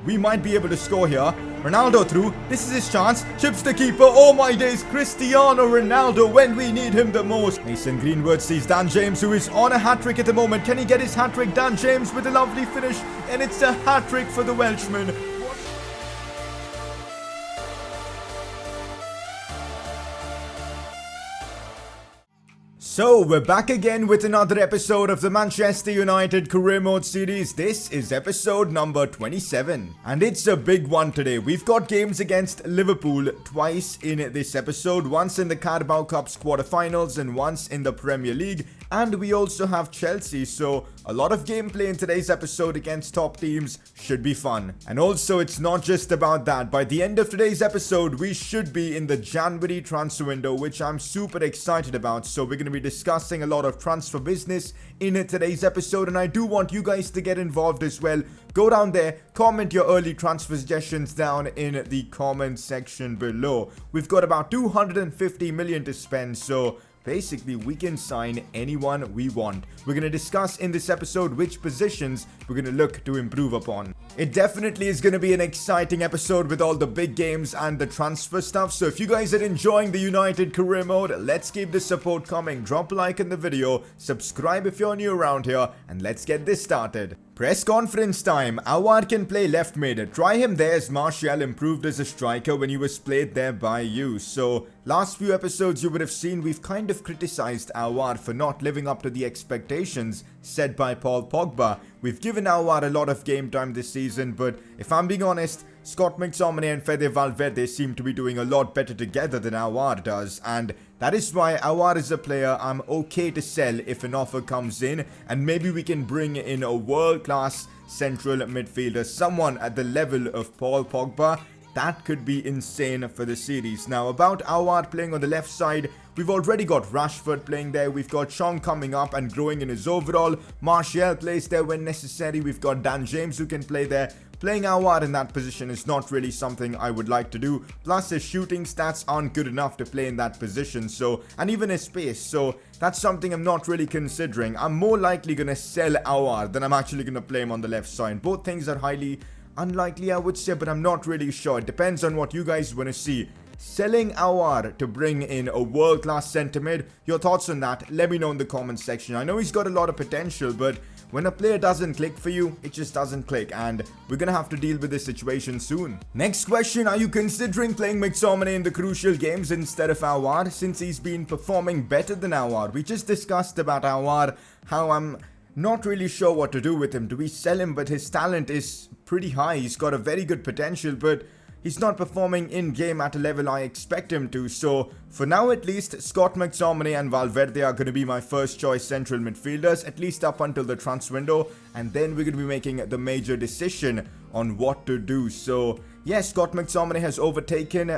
we might be able to score here. Ronaldo through. This is his chance. Chips the keeper. Oh my days. Cristiano Ronaldo when we need him the most. Mason Greenwood sees Dan James, who is on a hat-trick at the moment. Can he get his hat-trick? Dan James with a lovely finish. And it's a hat-trick for the Welshman. So, we're back again with another episode of the Manchester United Career Mode series. This is episode number 27. And it's a big one today. We've got games against Liverpool twice in this episode. Once in the Carabao Cup's quarterfinals and once in the Premier League. And we also have Chelsea, so a lot of gameplay in today's episode against top teams should be fun. And also, it's not just about that. By the end of today's episode, we should be in the January transfer window, which I'm super excited about. So we're going to be discussing a lot of transfer business in today's episode, and I do want you guys to get involved as well. Go down there, comment your early transfer suggestions down in the comment section below. We've got about 250 million to spend, so basically, we can sign anyone we want. We're going to discuss in this episode which positions we're going to look to improve upon. It definitely is going to be an exciting episode with all the big games and the transfer stuff. So if you guys are enjoying the United Career Mode, let's keep the support coming. Drop a like in the video, subscribe if you're new around here, and let's get this started. Press conference time. Aouar can play left mid. Try him there as Martial improved as a striker when he was played there by you. So, last few episodes you would have seen we've kind of criticized Aouar for not living up to the expectations set by Paul Pogba. We've given Aouar a lot of game time this season, but if I'm being honest, Scott McTominay and Fede Valverde seem to be doing a lot better together than Aouar does, and that is why Aouar is a player I'm okay to sell if an offer comes in, and maybe we can bring in a world-class central midfielder, someone at the level of Paul Pogba. That could be insane for the series. Now, about Aouar playing on the left side, we've already got Rashford playing there. We've got Sean coming up and growing in his overall. Martial plays there when necessary. We've got Dan James who can play there. Playing Aouar in that position is not really something I would like to do. Plus, his shooting stats aren't good enough to play in that position. And even his pace. So, that's something I'm not really considering. I'm more likely going to sell Aouar than I'm actually going to play him on the left side. Both things are highly unlikely, I would say, but I'm not really sure. It depends on what you guys want to see. Selling Aouar to bring in a world-class centre mid, your thoughts on that? Let me know in the comment section. I know he's got a lot of potential, but when a player doesn't click for you, it just doesn't click, and we're gonna have to deal with this situation soon. Next question, are you considering playing McTominay in the crucial games instead of Aouar, since he's been performing better than Aouar? We just discussed about Aouar, how I'm not really sure what to do with him. Do we sell him? But his talent is pretty high. He's got a very good potential, but he's not performing in-game at a level I expect him to. So, for now at least, Scott McTominay and Valverde are going to be my first choice central midfielders, at least up until the transfer window. And then we're going to be making the major decision on what to do. So, yes, Scott McTominay has overtaken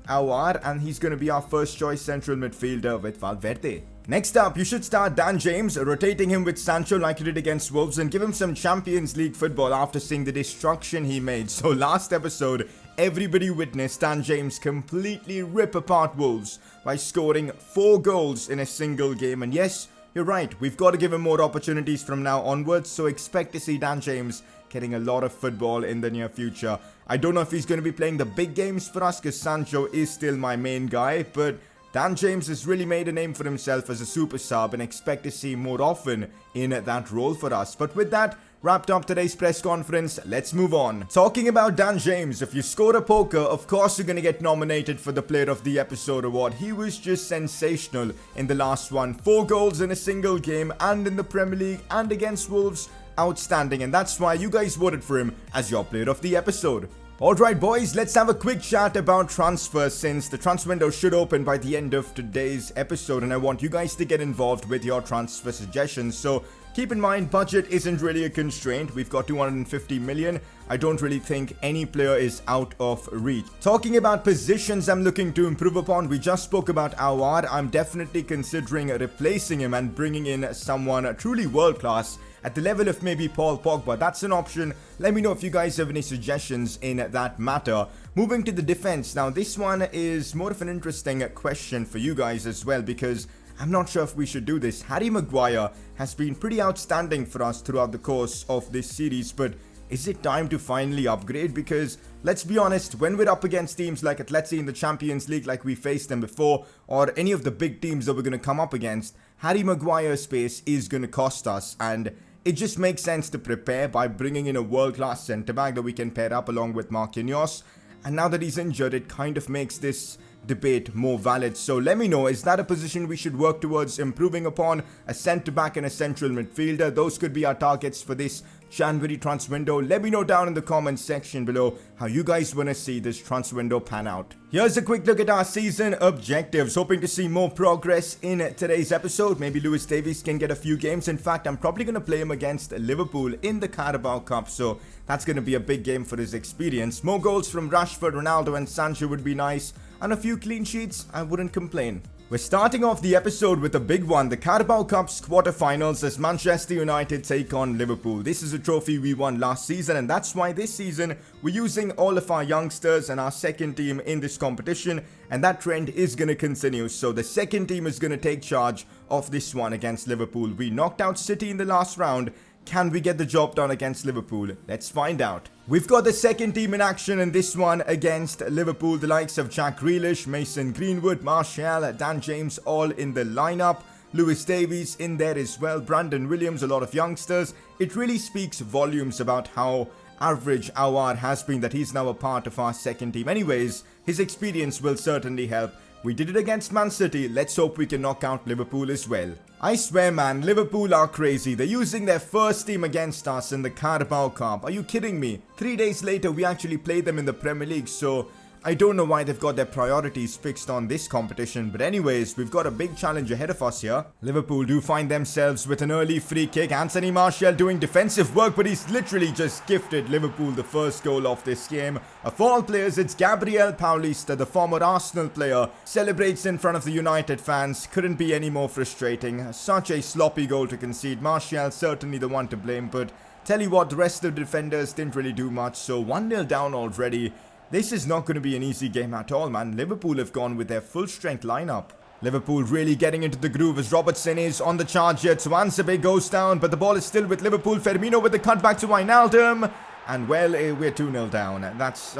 Aouar, and he's going to be our first choice central midfielder with Valverde. Next up, you should start Dan James, rotating him with Sancho like you did against Wolves, and give him some Champions League football after seeing the destruction he made. So last episode, everybody witnessed Dan James completely rip apart Wolves by scoring 4 goals in a single game. And yes, you're right, we've got to give him more opportunities from now onwards, so expect to see Dan James getting a lot of football in the near future. I don't know if he's going to be playing the big games for us, because Sancho is still my main guy, but Dan James has really made a name for himself as a super sub, and expect to see more often in that role for us. But with that, wrapped up today's press conference, let's move on. Talking about Dan James, if you score a poker, of course you're going to get nominated for the Player of the Episode award. He was just sensational in the last one. 4 goals in a single game, and in the Premier League, and against Wolves. Outstanding, and that's why you guys voted for him as your Player of the Episode. Alright boys, let's have a quick chat about transfers, since the transfer window should open by the end of today's episode, and I want you guys to get involved with your transfer suggestions. So keep in mind, budget isn't really a constraint. We've got 250 million. I don't really think any player is out of reach. Talking about positions I'm looking to improve upon, we just spoke about Aouar. I'm definitely considering replacing him and bringing in someone truly world-class at the level of maybe Paul Pogba. That's an option. Let me know if you guys have any suggestions in that matter. Moving to the defense. Now, this one is more of an interesting question for you guys as well, because I'm not sure if we should do this. Harry Maguire has been pretty outstanding for us throughout the course of this series, but is it time to finally upgrade? Because let's be honest, when we're up against teams like, let's say in the Champions League like we faced them before, or any of the big teams that we're going to come up against, Harry Maguire's space is going to cost us, and it just makes sense to prepare by bringing in a world-class centre-back that we can pair up along with Marquinhos. And now that he's injured, it kind of makes this debate more valid. So let me know, is that a position we should work towards improving upon? A centre-back and a central midfielder? Those could be our targets for this January transfer window. Let me know down in the comments section below how you guys want to see this transfer window pan out. Here's a quick look at our season objectives. Hoping to see more progress in today's episode. Maybe Lewis Davies can get a few games. In fact, I'm probably going to play him against Liverpool in the Carabao Cup. So that's going to be a big game for his experience. More goals from Rashford, Ronaldo and Sancho would be nice. And a few clean sheets, I wouldn't complain. We're starting off the episode with a big one, the Carabao Cup's quarterfinals as Manchester United take on Liverpool. This is a trophy we won last season, and that's why this season we're using all of our youngsters and our second team in this competition, and that trend is going to continue. So the second team is going to take charge of this one against Liverpool. We knocked out City in the last round. Can we get the job done against Liverpool? Let's find out. We've got the second team in action in this one against Liverpool. The likes of Jack Grealish, Mason Greenwood, Martial, Dan James all in the lineup. Lewis Davies in there as well. Brandon Williams, a lot of youngsters. It really speaks volumes about how average Awar has been that he's now a part of our second team. Anyways, his experience will certainly help. We did it against Man City. Let's hope we can knock out Liverpool as well. I swear, man, Liverpool are crazy. They're using their first team against us in the Carabao Cup. Are you kidding me? 3 days later, we actually played them in the Premier League, so I don't know why they've got their priorities fixed on this competition. But anyways, we've got a big challenge ahead of us here. Liverpool do find themselves with an early free kick. Anthony Martial doing defensive work, but he's literally just gifted Liverpool the first goal of this game. Of all players, it's Gabriel Paulista, the former Arsenal player, celebrates in front of the United fans. Couldn't be any more frustrating. Such a sloppy goal to concede. Martial certainly the one to blame, but tell you what, the rest of the defenders didn't really do much. So 1-0 down already. This is not going to be an easy game at all, man. Liverpool have gone with their full-strength lineup. Liverpool really getting into the groove as Robertson is on the charge here. Twanzebe goes down, but the ball is still with Liverpool. Firmino with the cutback to Wijnaldum. And, well, we're 2-0 down. That's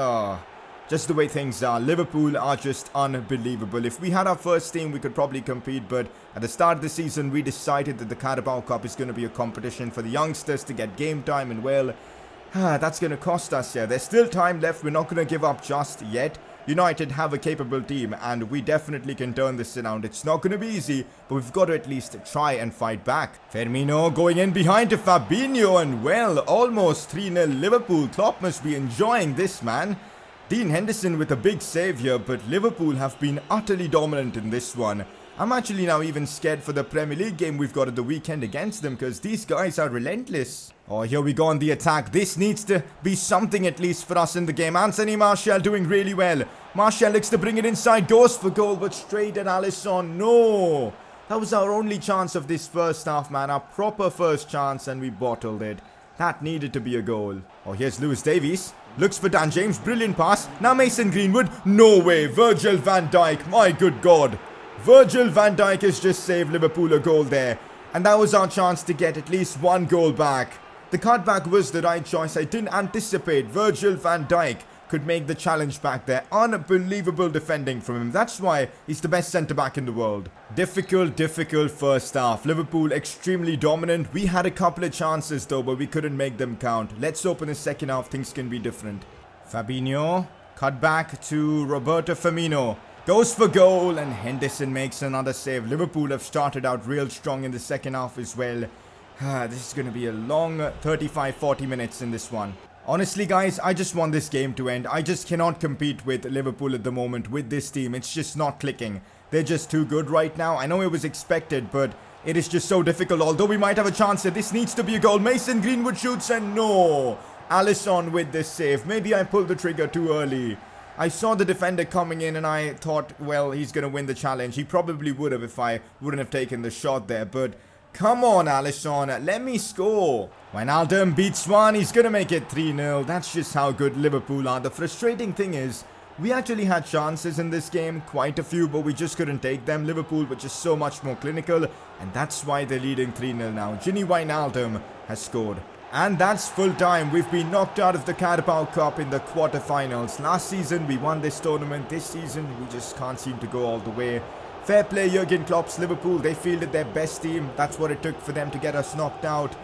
just the way things are. Liverpool are just unbelievable. If we had our first team, we could probably compete. But at the start of the season, we decided that the Carabao Cup is going to be a competition for the youngsters to get game time. And, well, that's going to cost us here. There's still time left. We're not going to give up just yet. United have a capable team, and we definitely can turn this around. It's not going to be easy, but we've got to at least try and fight back. Firmino going in behind to Fabinho, and well, almost 3-0 Liverpool. Klopp must be enjoying this, man. Dean Henderson with a big save here, but Liverpool have been utterly dominant in this one. I'm actually now even scared for the Premier League game we've got at the weekend against them, because these guys are relentless. Oh, here we go on the attack. This needs to be something at least for us in the game. Anthony Martial doing really well. Martial looks to bring it inside, goes for goal, but straight at Alisson. No! That was our only chance of this first half, man. Our proper first chance, and we bottled it. That needed to be a goal. Oh, here's Lewis Davies. Looks for Dan James. Brilliant pass. Now Mason Greenwood. No way. Virgil van Dijk. My good God. Virgil van Dijk has just saved Liverpool a goal there. And that was our chance to get at least one goal back. The cutback was the right choice. I didn't anticipate Virgil van Dijk could make the challenge back there. Unbelievable defending from him. That's why he's the best centre-back in the world. Difficult first half. Liverpool extremely dominant. We had a couple of chances though, but we couldn't make them count. Let's hope in the second half things can be different. Fabinho, cut back to Roberto Firmino. Goes for goal, and Henderson makes another save. Liverpool have started out real strong in the second half as well. This is going to be a long 35-40 minutes in this one. Honestly, guys, I just want this game to end. I just cannot compete with Liverpool at the moment with this team. It's just not clicking. They're just too good right now. I know it was expected, but it is just so difficult. Although we might have a chance here. This needs to be a goal. Mason Greenwood shoots, and no! Alisson with this save. Maybe I pulled the trigger too early. I saw the defender coming in and I thought, well, he's going to win the challenge. He probably would have if I wouldn't have taken the shot there. But come on, Alisson, let me score. Wijnaldum beats one. He's going to make it 3-0. That's just how good Liverpool are. The frustrating thing is, we actually had chances in this game, quite a few, but we just couldn't take them. Liverpool were just so much more clinical, and that's why they're leading 3-0 now. Gini Wijnaldum has scored. And that's full time. We've been knocked out of the Carabao Cup in the quarterfinals. Last season we won this tournament. This season we just can't seem to go all the way. Fair play Jurgen Klopp's Liverpool. They fielded their best team. That's what it took for them to get us knocked out.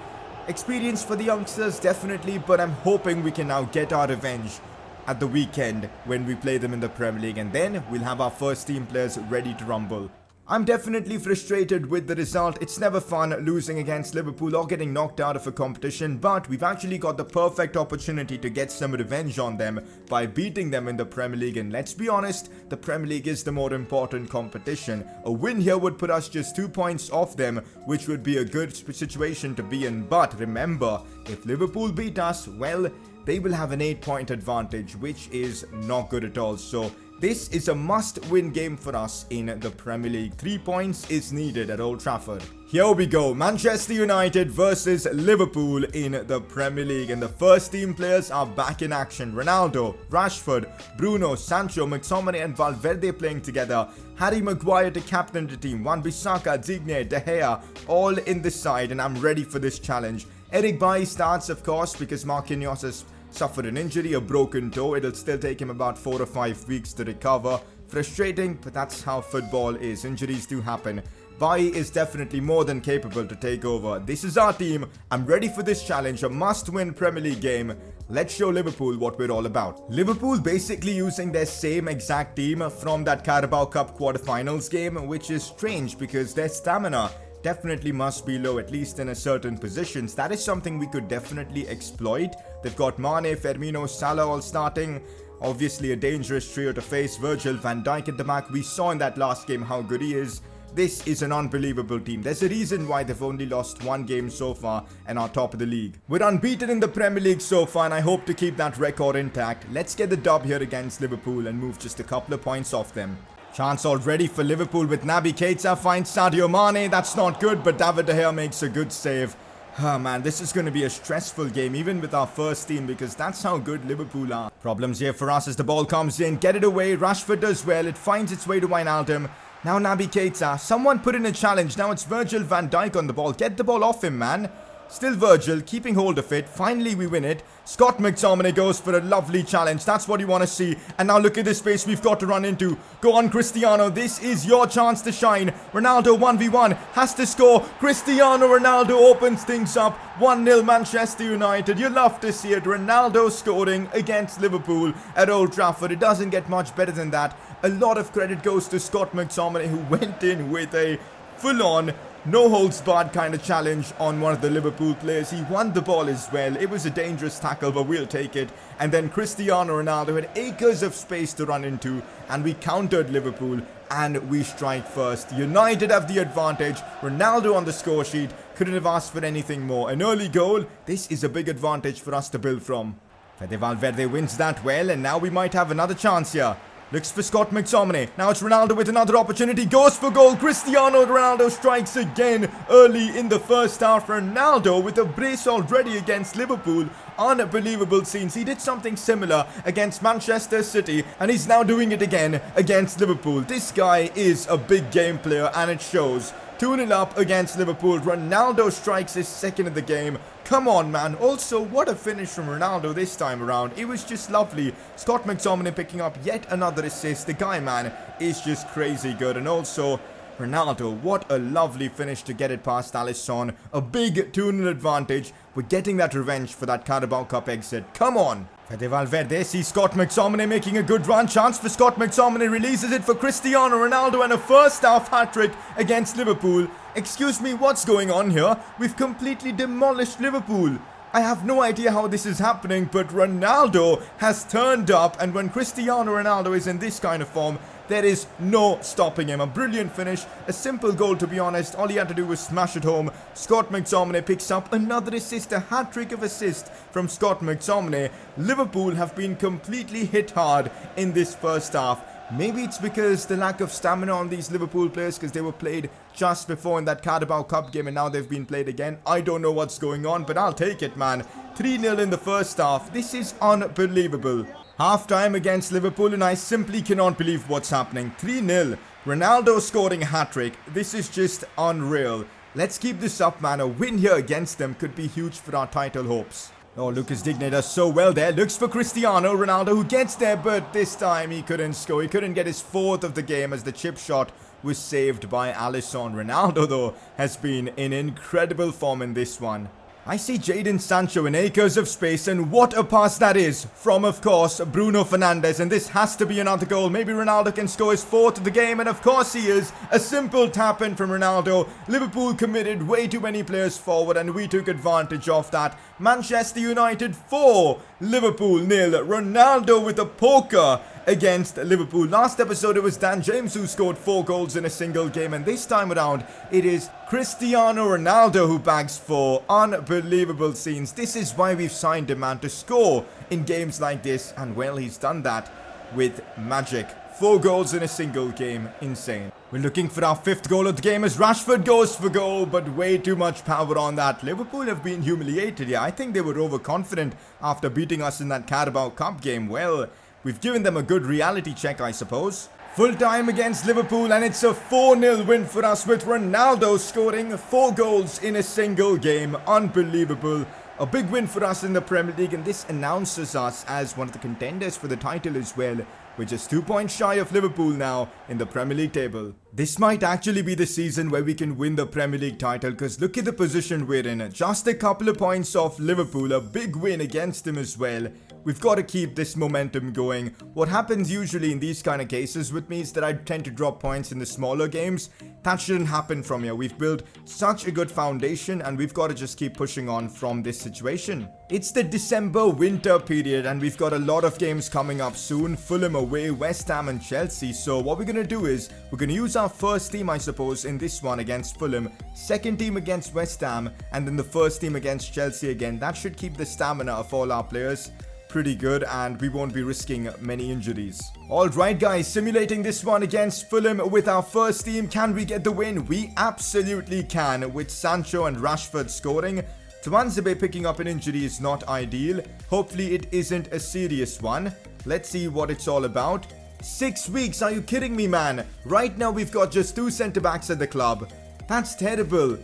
Experience for the youngsters, definitely, but I'm hoping we can now get our revenge at the weekend when we play them in the Premier League, and then we'll have our first team players ready to rumble. I'm definitely frustrated with the result. It's never fun losing against Liverpool or getting knocked out of a competition, but we've actually got the perfect opportunity to get some revenge on them by beating them in the Premier League. And let's be honest, the Premier League is the more important competition. A win here would put us just 2 points off them, which would be a good situation to be in. But remember, if Liverpool beat us, well, they will have an 8-point advantage, which is not good at all. So this is a must-win game for us in the Premier League. 3 points is needed at Old Trafford. Here we go. Manchester United versus Liverpool in the Premier League. And the first team players are back in action. Ronaldo, Rashford, Bruno, Sancho, McTominay and Valverde playing together. Harry Maguire to captain the team. Wan-Bissaka, Digne, De Gea, all in the side. And I'm ready for this challenge. Eric Bailly starts, of course, because Marquinhos has suffered an injury, a broken toe. It'll still take him about 4 or 5 weeks to recover. Frustrating, but that's how football is. Injuries do happen. Bailly is definitely more than capable to take over. This is our team. I'm ready for this challenge, a must-win Premier League game. Let's show Liverpool what we're all about. Liverpool basically using their same exact team from that Carabao Cup quarterfinals game, which is strange because their stamina definitely must be low, at least in a certain positions. That is something we could definitely exploit. They've got Mane, Firmino, Salah all starting. Obviously a dangerous trio to face. Virgil van Dijk at the back. We saw in that last game how good he is. This is an unbelievable team. There's a reason why they've only lost 1 game so far and are top of the league. We're unbeaten in the Premier League so far, and I hope to keep that record intact. Let's get the dub here against Liverpool and move just a couple of points off them. Chance already for Liverpool with Naby Keita finds Sadio Mane. That's not good, but David De Gea makes a good save. Oh man, this is going to be a stressful game even with our first team because that's how good Liverpool are. Problems here for us as the ball comes in. Get it away. Rashford does well. It finds its way to Wijnaldum. Now Naby Keita. Someone put in a challenge. Now it's Virgil van Dijk on the ball. Get the ball off him, man. Still Virgil, keeping hold of it. Finally we win it. Scott McTominay goes for a lovely challenge. That's what you want to see. And now look at this space we've got to run into. Go on, Cristiano. This is your chance to shine. Ronaldo 1v1 has to score. Cristiano Ronaldo opens things up. 1-0 Manchester United. You love to see it. Ronaldo scoring against Liverpool at Old Trafford. It doesn't get much better than that. A lot of credit goes to Scott McTominay, who went in with a full-on no holds barred kind of challenge on one of the Liverpool players. He won the ball as well. It was a dangerous tackle, but we'll take it. And then Cristiano Ronaldo had acres of space to run into, and we countered Liverpool, and we strike first. United have the advantage. Ronaldo on the score sheet. Couldn't have asked for anything more. An early goal. This is a big advantage for us to build from. Valverde wins that well, and now we might have another chance here. Looks for Scott McTominay. Now it's Ronaldo with another opportunity. Goes for goal. Cristiano Ronaldo strikes again early in the first half. Ronaldo with a brace already against Liverpool. Unbelievable scenes. He did something similar against Manchester City, and he's now doing it again against Liverpool. This guy is a big game player, and it shows. 2-0 up against Liverpool. Ronaldo strikes his second of the game. Come on, man. Also, what a finish from Ronaldo this time around. It was just lovely. Scott McTominay picking up yet another assist. The guy, man, is just crazy good. And also, Ronaldo, what a lovely finish to get it past Alisson. A big 2-0 advantage. We're getting that revenge for that Carabao Cup exit. Come on. Valverde sees Scott McTominay making a good run. Chance for Scott McTominay. Releases it for Cristiano Ronaldo and a first half hat-trick against Liverpool. Excuse me, what's going on here? We've completely demolished Liverpool. I have no idea how this is happening, but Ronaldo has turned up, and when Cristiano Ronaldo is in this kind of form, there is no stopping him. A brilliant finish, a simple goal to be honest. All he had to do was smash it home. Scott McTominay picks up another assist, a hat-trick of assists from Scott McTominay. Liverpool have been completely hit hard in this first half. Maybe it's because the lack of stamina on these Liverpool players, because they were played just before in that Carabao Cup game and now they've been played again. I don't know what's going on, but I'll take it, man. 3-0 in the first half. This is unbelievable. Half-time against Liverpool, and I simply cannot believe what's happening. 3-0. Ronaldo scoring a hat-trick. This is just unreal. Let's keep this up, man. A win here against them could be huge for our title hopes. Oh, Lucas Digne does so well there. Looks for Cristiano Ronaldo, who gets there, but this time he couldn't score. He couldn't get his 4th of the game as the chip shot was saved by Alisson. Ronaldo, though, has been in incredible form in this one. I see Jadon Sancho in acres of space, and what a pass that is from, of course, Bruno Fernandes, and this has to be another goal. Maybe Ronaldo can score his 4th of the game, and of course he is. A simple tap-in from Ronaldo. Liverpool committed way too many players forward, and we took advantage of that. Manchester United 4, Liverpool 0. Ronaldo with a poker against Liverpool. Last episode it was Dan James who scored 4 goals in a single game, and this time around it is Cristiano Ronaldo who bags 4. Unbelievable scenes. This is why we've signed a man to score in games like this, and well, he's done that with magic. 4 goals in a single game. Insane. We're looking for our 5th goal of the game as Rashford goes for goal, but way too much power on that. Liverpool have been humiliated here. I think they were overconfident after beating us in that Carabao Cup game. Well, we've given them a good reality check, I suppose. Full time against Liverpool, and it's a 4-0 win for us with Ronaldo scoring 4 goals in a single game. Unbelievable. A big win for us in the Premier League, and this announces us as one of the contenders for the title as well. We're just 2 points shy of Liverpool now in the Premier League table. This might actually be the season where we can win the Premier League title, because look at the position we're in. Just a couple of points off Liverpool, a big win against them as well. We've got to keep this momentum going. What happens usually in these kind of cases with me is that I tend to drop points in the smaller games. That shouldn't happen from here. We've built such a good foundation, and we've got to just keep pushing on from this situation. It's the December winter period, and we've got a lot of games coming up soon. Fulham away, West Ham and Chelsea. So what we're going to do is we're going to use our first team, I suppose, in this one against Fulham, second team against West Ham, and then the first team against Chelsea again. That should keep the stamina of all our players pretty good, and we won't be risking many injuries. Alright guys, simulating this one against Fulham with our first team. Can we get the win? We absolutely can, with Sancho and Rashford scoring. Tuanzebe picking up an injury is not ideal. Hopefully it isn't a serious one. Let's see what it's all about. 6 weeks, are you kidding me, man? Right now we've got just 2 centre-backs at the club. That's terrible.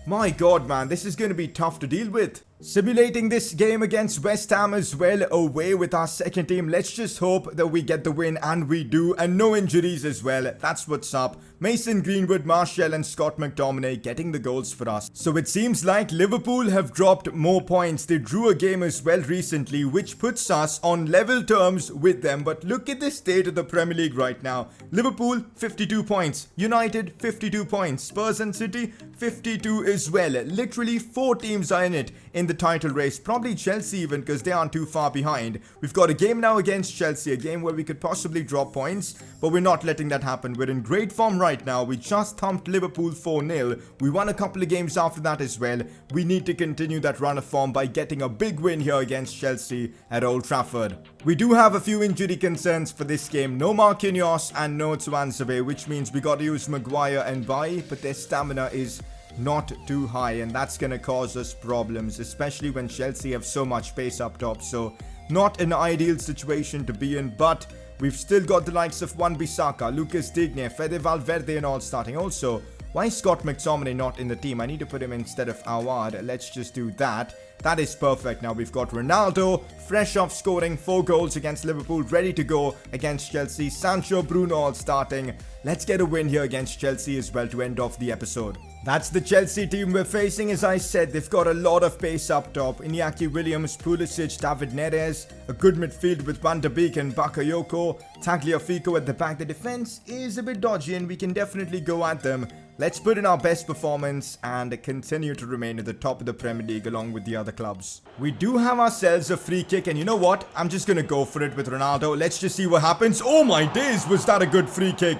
My god, man, this is going to be tough to deal with. Simulating this game against West Ham as well, away with our second team. Let's just hope that we get the win, and we do, and no injuries as well. That's what's up. Mason Greenwood, Martial and Scott McTominay getting the goals for us. So it seems like Liverpool have dropped more points. They drew a game as well recently, which puts us on level terms with them. But look at the state of the Premier League right now. Liverpool, 52 points. United, 52 points. Spurs and City, 52 as well. Literally 4 teams are in it in the title race. Probably Chelsea even, because they aren't too far behind. We've got a game now against Chelsea, a game where we could possibly drop points, but we're not letting that happen. We're in great form right now. We just thumped Liverpool 4-0. We won a couple of games after that as well. We need to continue that run of form by getting a big win here against Chelsea at Old Trafford. We do have a few injury concerns for this game. No Marquinhos and no Tuanzebe, which means we got to use Maguire and Bailly, but their stamina is not too high, and that's gonna cause us problems, especially when Chelsea have so much pace up top. So not an ideal situation to be in, but we've still got the likes of Wan-Bissaka, Lucas Digne, Fede Valverde and all starting. Also, why is Scott McTominay not in the team? I need to put him instead of Awad. Let's just do that. That is perfect. Now we've got Ronaldo, fresh off scoring 4 goals against Liverpool, ready to go against Chelsea. Sancho, Bruno all starting. Let's get a win here against Chelsea as well to end off the episode. That's the Chelsea team we're facing. As I said, they've got a lot of pace up top. Iñaki Williams, Pulisic, David Neres. A good midfield with Van de Beek and Bakayoko. Tagliafico at the back. The defense is a bit dodgy, and we can definitely go at them. Let's put in our best performance and continue to remain at the top of the Premier League along with the other clubs. We do have ourselves a free kick, and you know what? I'm just going to go for it with Ronaldo. Let's just see what happens. Oh my days, was that a good free kick?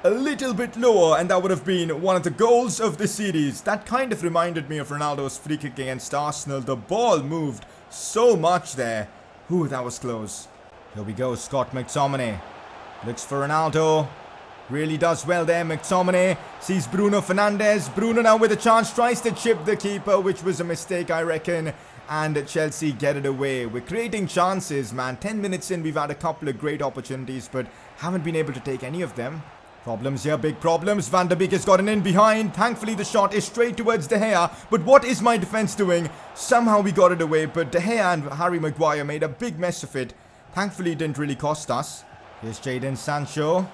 A little bit lower, and that would have been one of the goals of the series. That kind of reminded me of Ronaldo's free kick against Arsenal. The ball moved so much there. Ooh, that was close. Here we go, Scott McTominay. Looks for Ronaldo. Really does well there. McTominay sees Bruno Fernandes. Bruno now with a chance, tries to chip the keeper, which was a mistake, I reckon. And Chelsea get it away. We're creating chances, man. 10 minutes in, we've had a couple of great opportunities, but haven't been able to take any of them. Problems here, big problems. Van der Beek has gotten in behind. Thankfully, the shot is straight towards De Gea. But what is my defense doing? Somehow we got it away, but De Gea and Harry Maguire made a big mess of it. Thankfully, it didn't really cost us. Here's Jadon Sancho.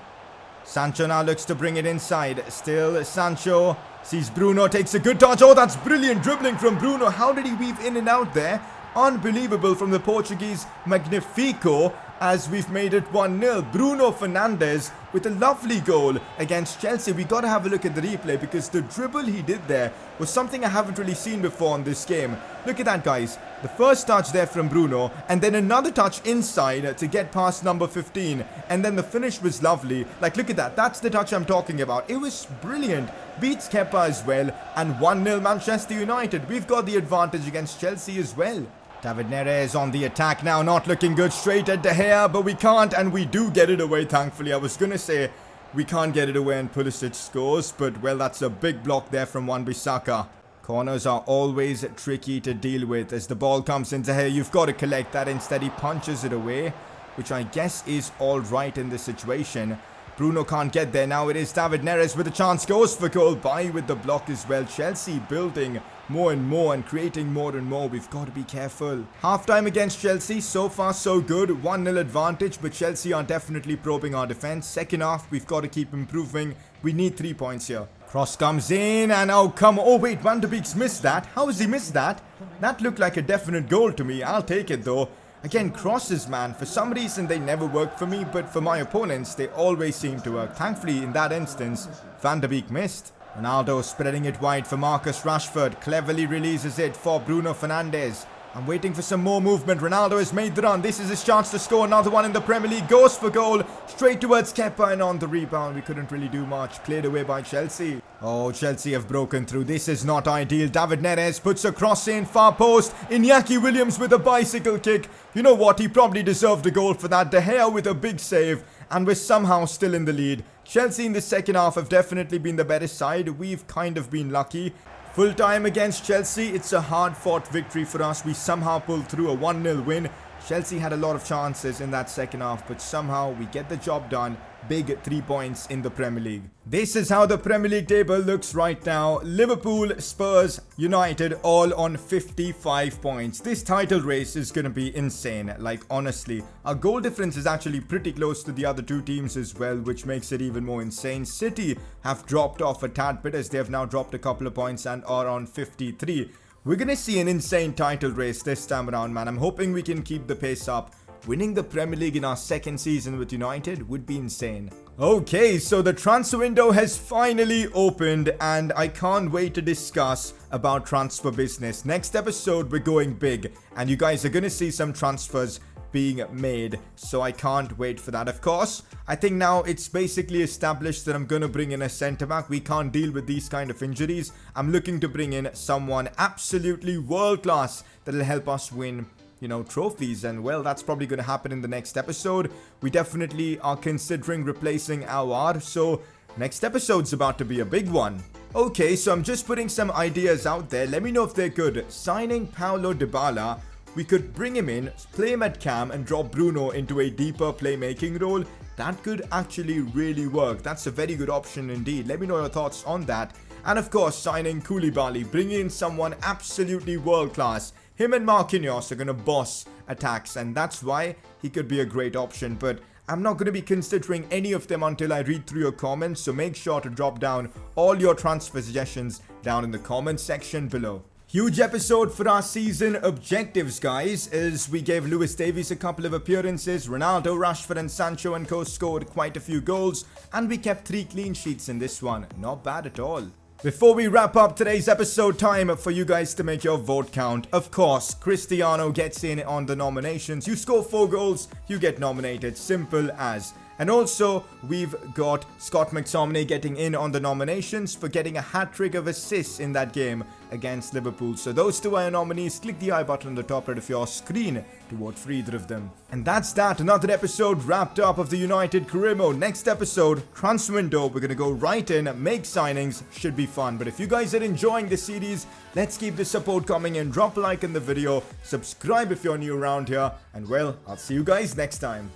Sancho now looks to bring it inside. Still, Sancho sees Bruno, takes a good touch. Oh, that's brilliant dribbling from Bruno. How did he weave in and out there? Unbelievable from the Portuguese Magnifico, as we've made it 1-0. Bruno Fernandes with a lovely goal against Chelsea. We got to have a look at the replay because the dribble he did there was something I haven't really seen before in this game. Look at that, guys. The first touch there from Bruno, and then another touch inside to get past number 15. And then the finish was lovely. Like, look at that. That's the touch I'm talking about. It was brilliant. Beats Kepa as well. And 1-0 Manchester United. We've got the advantage against Chelsea as well. David Neres on the attack now, not looking good, straight at De Gea, but we can't, and we do get it away, thankfully. I was going to say we can't get it away and Pulisic scores, but, well, that's a big block there from Wan-Bissaka. Corners are always tricky to deal with. As the ball comes into here, you've got to collect that. Instead, he punches it away, which I guess is all right in this situation. Bruno can't get there. Now it is David Neres with a chance. Goes for goal. By with the block as well. Chelsea building more and more and creating more and more. We've got to be careful. Half-time against Chelsea. So far, so good. 1-0 advantage, but Chelsea are definitely probing our defense. Second half, we've got to keep improving. We need 3 points here. Cross comes in and oh, come on. Oh, wait, Van der Beek's missed that. How has he missed that? That looked like a definite goal to me. I'll take it, though. Again, crosses, man. For some reason, they never work for me, but for my opponents, they always seem to work. Thankfully, in that instance, Van der Beek missed. Ronaldo spreading it wide for Marcus Rashford. Cleverly releases it for Bruno Fernandes. I'm waiting for some more movement. Ronaldo has made the run. This is his chance to score another one in the Premier League. Goes for goal. Straight towards Kepa, and on the rebound, we couldn't really do much. Cleared away by Chelsea. Oh, Chelsea have broken through. This is not ideal. David Neres puts a cross in. Far post. Iñaki Williams with a bicycle kick. You know what? He probably deserved a goal for that. De Gea with a big save. And we're somehow still in the lead. Chelsea in the second half have definitely been the better side. We've kind of been lucky. Full time against Chelsea. It's a hard-fought victory for us. We somehow pulled through a 1-0 win. Chelsea had a lot of chances in that second half, but somehow we get the job done. Big 3 points in the Premier League. This is how the Premier League table looks right now. Liverpool, Spurs, United all on 55 points. This title race is going to be insane. Like, honestly, our goal difference is actually pretty close to the other two teams as well, which makes it even more insane. City have dropped off a tad bit as they have now dropped a couple of points and are on 53. We're going to see an insane title race this time around, man. I'm hoping we can keep the pace up. Winning the Premier League in our second season with United would be insane. Okay, so the transfer window has finally opened and I can't wait to discuss about transfer business. Next episode, we're going big and you guys are going to see some transfers being made. So I can't wait for that. Of course, I think now it's basically established that I'm going to bring in a centre-back. We can't deal with these kind of injuries. I'm looking to bring in someone absolutely world-class that'll help us win, you know, trophies. And well, that's probably going to happen in the next episode. We definitely are considering replacing Awar, so next episode's about to be a big one. Okay, so I'm just putting some ideas out there. Let me know if they're good. Signing Paulo Dybala, we could bring him in, play him at cam and drop Bruno into a deeper playmaking role. That could actually really work. That's a very good option indeed. Let me know your thoughts on that. And of course, signing Koulibaly, bringing in someone absolutely world-class. Him and Marquinhos are going to boss attacks, and that's why he could be a great option. But I'm not going to be considering any of them until I read through your comments, so make sure to drop down all your transfer suggestions down in the comment section below. Huge episode for our season objectives, guys, as we gave Lewis Davies a couple of appearances. Ronaldo, Rashford and Sancho and co scored quite a few goals, and we kept 3 clean sheets in this one. Not bad at all. Before we wrap up today's episode, time for you guys to make your vote count. Of course, Cristiano gets in on the nominations. You score 4 goals, you get nominated. Simple as. And also, we've got Scott McTominay getting in on the nominations for getting a hat-trick of assists in that game against Liverpool. So those 2 are your nominees. Click the I button on the top right of your screen to vote for either of them. And that's that. Another episode wrapped up of the United career mode. Next episode, transfer window. We're going to go right in, make signings. Should be fun. But if you guys are enjoying this series, let's keep the support coming in. Drop a like in the video. Subscribe if you're new around here. And well, I'll see you guys next time.